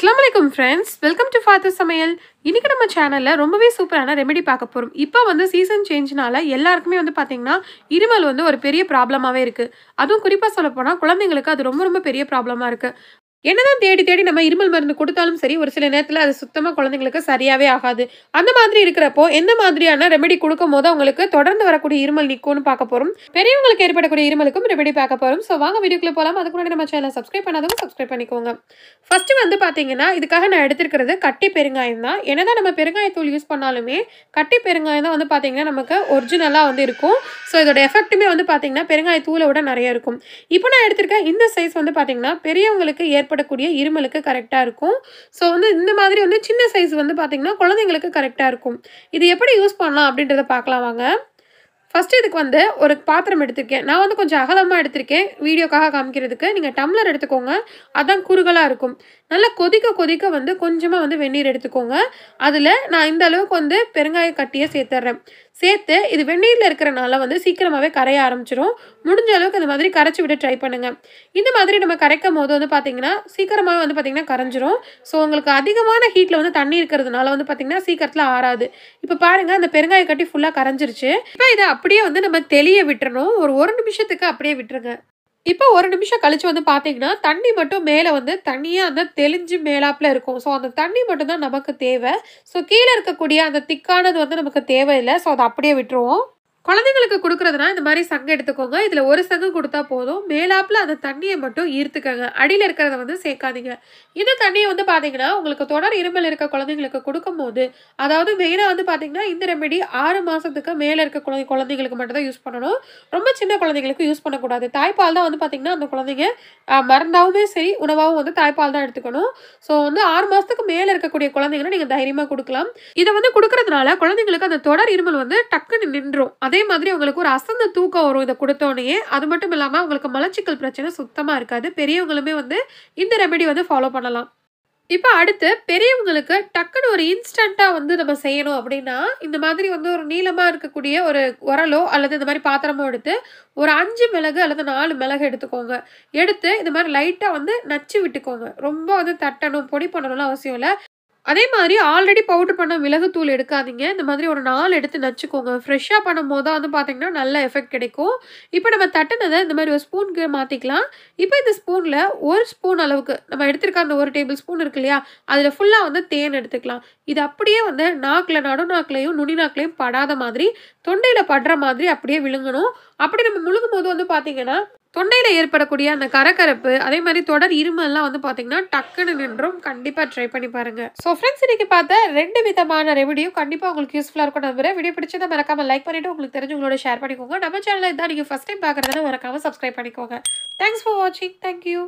Assalamualaikum friends, welcome to Fathu Samayal. இன்னைக்கு நம்ம சேனல்ல ரொம்பவே சூப்பரான ரெமெடி பார்க்க போறோம். இப்போ வந்து சீசன் சேஞ்ச்னால எல்லாருக்குமே வந்து பாத்தீங்கன்னா இருமல் வந்து ஒரு பெரிய ப்ராப்ளமாவே இருக்கு. அதுவும் குறிப்பா சொல்லப்போனா குழந்தைகளுக்கு அது ரொம்ப ரொம்ப பெரிய ப்ராப்ளமா இருக்கு. என்னதான் தேடி தேடி நம்ம இருமல் மருந்து கொடுத்தாலும் சரி, ஒரு சில நேரத்துல அது சுத்தமா குழந்தைகளுக்கு சரியாவே ஆகாது. அந்த மாதிரி இருக்கிறப்போ எந்த மாதிரியான ரெமெடி கொடுக்கும்போது அவங்களுக்கு தொடர்ந்து வரக்கூடிய இருமல் நிக்கும்னு பார்க்க போறோம். பெரியவங்களுக்கு ஏற்படக்கூடிய இருமலுக்கும் ரெமெடி பார்க்க போறோம். சோ வாங்க வீடியோக்குள்ள போலாம். அதுக்கு முன்னாடி நம்ம சேனலை சப்ஸ்கிரைப் பண்ணாதவங்க சப்ஸ்கிரைப் பண்ணிக்கோங்க. ஃபர்ஸ்ட் வந்து பாத்தீங்கன்னா இதுக்காக நான் எடுத்துக்கிறது கட்டி பெருங்காயம் தான். என்னதான் நம்ம பெருங்காயத்தூள் யூஸ் பண்ணாலுமே கட்டி பெருங்காயம் தான் வந்து பாத்தீங்கன்னா நமக்கு ஒரிஜினலா வந்து இருக்கும். ஸோ இதோட எஃபெக்ட்டுமே வந்து பாத்தீங்கன்னா பெருங்காயத்தூளை விட நிறைய இருக்கும். இப்போ நான் எடுத்திருக்க இந்த சைஸ் வந்து பாத்தீங்கன்னா பெரியவங்களுக்கு ஏற்படக்கூடிய இருமலுக்கு கரெக்டா இருக்கும். ஸோ வந்து இந்த மாதிரி வந்து சின்ன சைஸ் வந்து பாத்தீங்கன்னா குழந்தைங்களுக்கு கரெக்டா இருக்கும். இது எப்படி யூஸ் பண்ணலாம் அப்படின்றத பார்க்கலாம் வாங்க. ஃபர்ஸ்ட் இதுக்கு வந்து ஒரு பாத்திரம் எடுத்திருக்கேன். நான் வந்து கொஞ்சம் அகலமா எடுத்திருக்கேன் வீடியோக்காக காமிக்கிறதுக்கு. நீங்க டம்ளர் எடுத்துக்கோங்க. அதான் குறுகலா இருக்கும். நல்லா கொதிக்க கொதிக்க வந்து கொஞ்சமா வந்து வெந்நீர் எடுத்துக்கோங்க. அதுல நான் இந்த அளவுக்கு வந்து பெருங்காய கட்டியை சேர்த்துறேன். சேர்த்து இது வெந்நீர்ல இருக்கிறனால வந்து சீக்கிரமாவே கரைய ஆரம்பிச்சிடும். முடிஞ்ச அளவுக்கு இந்த மாதிரி கரைச்சி விட ட்ரை பண்ணுங்க. இந்த மாதிரி நம்ம கரைக்கும் போது வந்து பாத்தீங்கன்னா சீக்கிரமாவே வந்து பாத்தீங்கன்னா கரைஞ்சிரும். ஸோ உங்களுக்கு அதிகமான ஹீட்ல வந்து தண்ணி இருக்கிறதுனால வந்து பாத்தீங்கன்னா சீக்கிரத்துல ஆறாது. இப்ப பாருங்க அந்த பெருங்காய கட்டி ஃபுல்லா கரைஞ்சிருச்சு. இப்ப இதை அப்படியே வந்து நம்ம தெளிய விட்டுறணும். ஒரு நிமிஷத்துக்கு அப்படியே விட்டுருங்க. இப்போ ஒரு நிமிஷம் கழிச்சு வந்து பாத்தீங்கன்னா தண்ணி மட்டும் மேல வந்து தண்ணியா அந்த தெளிஞ்சு மேலாப்புல இருக்கும். ஸோ அந்த தண்ணி மட்டும் தான் நமக்கு தேவை. ஸோ கீழே இருக்கக்கூடிய அந்த திக்கானது வந்து நமக்கு தேவையில்லை. ஸோ அதை அப்படியே விட்டுருவோம். குழந்தைங்களுக்கு கொடுக்குறதுனா இந்த மாதிரி சங்கு எடுத்துக்கோங்க. இதுல ஒரு சங்கு கொடுத்தா போதும். மேலாப்புல அந்த தண்ணியை மட்டும் ஈர்த்துக்கங்க. அடியில இருக்கிறத வந்து சேர்க்காதீங்க. இந்த தண்ணியை வந்து பாத்தீங்கன்னா உங்களுக்கு தொடர் இருமல் இருக்க குழந்தைங்களுக்கு கொடுக்கும் போது, அதாவது மெயினா வந்து பாத்தீங்கன்னா இந்த ரெமெடி 6 மாசத்துக்கு மேல இருக்க குழந்தைங்களுக்கு மட்டும் தான் யூஸ் பண்ணணும். ரொம்ப சின்ன குழந்தைங்களுக்கு யூஸ் பண்ணக்கூடாது. தாய்ப்பால் தான் வந்து பாத்தீங்கன்னா அந்த குழந்தைங்க மருந்தாவுமே சரி உணவாகவும் வந்து தாய்ப்பால் தான் எடுத்துக்கணும். ஸோ வந்து 6 மாசத்துக்கு மேல இருக்கக்கூடிய குழந்தைங்களை நீங்க தைரியமா கொடுக்கலாம். இதை வந்து கொடுக்கறதுனால குழந்தைங்களுக்கு அந்த தொடர் இருமல் வந்து டக்குன்னு நின்றும். அதே மாதிரி உங்களுக்கு ஒரு அசந்த தூக்கம் வரும் இதை கொடுத்தோடனே. அது மட்டும் இல்லாம உங்களுக்கு மலச்சிக்கல் பிரச்சனை சுத்தமா இருக்காது. பெரியவங்களுமே வந்து இந்த ரெமெடி வந்து ஃபாலோ பண்ணலாம். இப்போ அடுத்து பெரியவங்களுக்கு டக்குன்னு ஒரு இன்ஸ்டண்டா வந்து நம்ம செய்யணும் அப்படின்னா இந்த மாதிரி வந்து ஒரு நீளமா இருக்கக்கூடிய ஒரு உரலோ அல்லது இந்த மாதிரி பாத்திரமோ எடுத்து ஒரு 5 மிளகு அல்லது 4 மிளகு எடுத்துக்கோங்க. எடுத்து இந்த மாதிரி லைட்டா வந்து நச்சு விட்டுக்கோங்க. ரொம்ப வந்து தட்டணும் பொடி பண்ணணும்னு அவசியம் இல்லை. அதே மாதிரி ஆல்ரெடி பவுடர் பண்ண மிளகுத்தூள் எடுக்காதீங்க. இந்த மாதிரி ஒரு 4 எடுத்து நச்சுக்கோங்க. ஃப்ரெஷ்ஷாக பண்ணும்போது தான் வந்து பார்த்தீங்கன்னா நல்ல எஃபெக்ட் கிடைக்கும். இப்போ நம்ம தட்டுனதை இந்த மாதிரி ஒரு ஸ்பூனுக்கு மாற்றிக்கலாம். இப்போ இந்த ஸ்பூனில் 1 ஸ்பூன் அளவுக்கு நம்ம எடுத்திருக்க அந்த 1 டேபிள் ஸ்பூன் இருக்கு இல்லையா, அதில் ஃபுல்லாக வந்து தேன் எடுத்துக்கலாம். இது அப்படியே வந்து நாக்கில் நடுநாக்கிலையும் நுனி நாக்கிலையும் படாத மாதிரி தொண்டையில் படுற மாதிரி அப்படியே விழுங்கணும். அப்படி நம்ம முழுங்கும் போது வந்து பார்த்தீங்கன்னா தொண்டையில ஏற்படக்கூடிய அந்த கரகரப்பு அதே மாதிரி தொடர் இருமல்லாம் வந்து பாத்தீங்கன்னா டக்குன்னு நின்றும். கண்டிப்பா ட்ரை பண்ணி பாருங்க. சோ ஃப்ரெண்ட்ஸ் இன்னைக்கு பார்த்த 2 விதமான ரெமெடியும் கண்டிப்பா உங்களுக்கு யூஸ்ஃபுல்லா இருக்கும் நம்புறேன். வீடியோ பிடிச்சதை மறக்காம லைக் பண்ணிட்டு உங்களுக்கு தெரிஞ்சவங்களோட ஷேர் பண்ணிக்கோங்க. நம்ம சேனல்ல இதான் நீங்க ஃபர்ஸ்ட் டைம் பாக்குறதுனா மறக்காம சப்ஸ்கிரைப் பண்ணிக்கோங்க. தேங்க்ஸ் ஃபார் வாட்சிங். தேங்க்யூ.